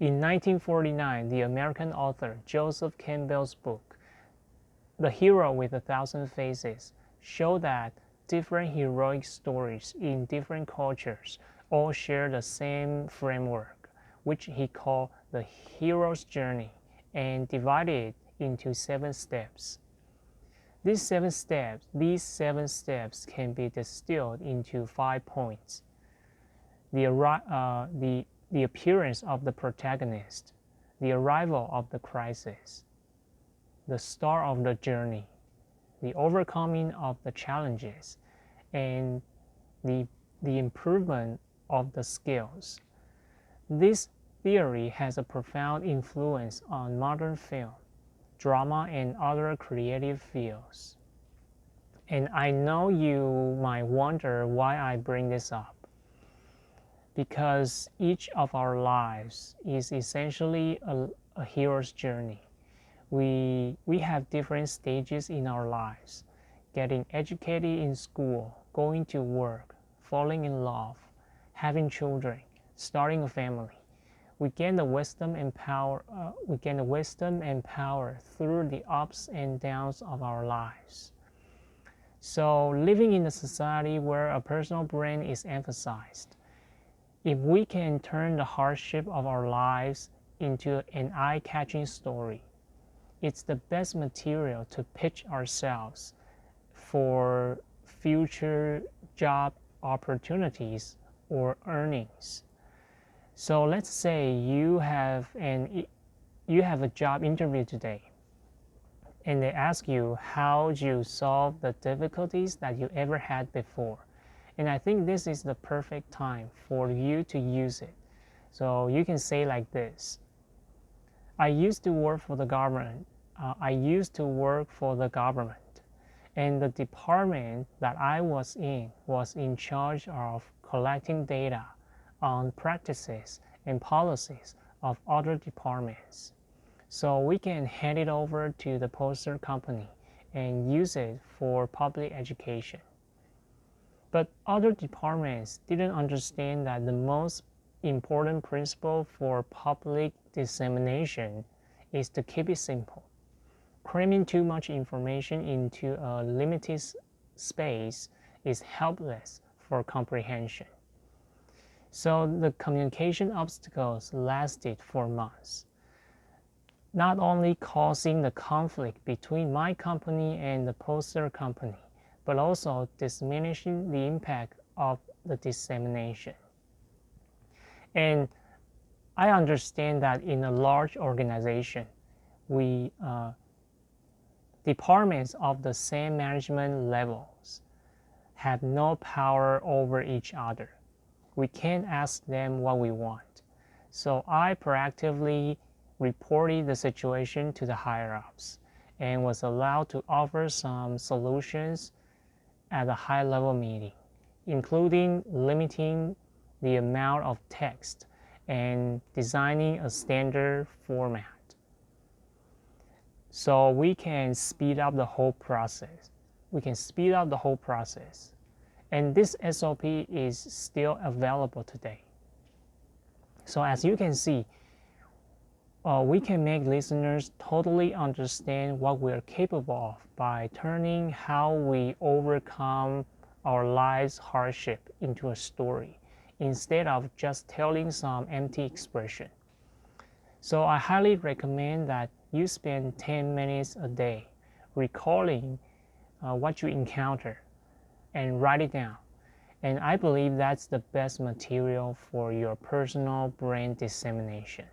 In 1949, the American author Joseph Campbell's book, The Hero with a Thousand Faces, showed that different heroic stories in different cultures all share the same framework, which he called the hero's journey, and divided it into 7 steps. These seven steps can be distilled into 5 points. The appearance of the protagonist, the arrival of the crisis, the start of the journey, the overcoming of the challenges, and the improvement of the skills. This theory has a profound influence on modern film, drama, and other creative fields. And I know you might wonder why I bring this up. Because each of our lives is essentially a hero's journey. We have different stages in our lives: getting educated in school, going to work, falling in love, having children, starting a family. We gain the wisdom and power. Through the ups and downs of our lives. So, living in a society where a personal brand is emphasized, if we can turn the hardship of our lives into an eye-catching story, it's the best material to pitch ourselves for future job opportunities or earnings. So let's say you have a job interview today, and they ask you how you solve the difficulties that you ever had before. And I think this is the perfect time for you to use it. So you can say like this: I used to work for the government. And the department that I was in charge of collecting data on practices and policies of other departments. So we can hand it over to the poster company and use it for public education. But other departments didn't understand that the most important principle for public dissemination is to keep it simple. Cramming too much information into a limited space is helpless for comprehension. So the communication obstacles lasted for months, not only causing the conflict between my company and the poster company, but also diminishing the impact of the dissemination. And I understand that in a large organization, departments of the same management levels have no power over each other. We can't ask them what we want. So I proactively reported the situation to the higher-ups and was allowed to offer some solutions at a high-level meeting, including limiting the amount of text and designing a standard format, so we can speed up the whole process. And this SOP is still available today. So as you can see, we can make listeners totally understand what we're capable of by turning how we overcome our life's hardship into a story, instead of just telling some empty expression. So I highly recommend that you spend 10 minutes a day recalling what you encounter and write it down. And I believe that's the best material for your personal brand dissemination.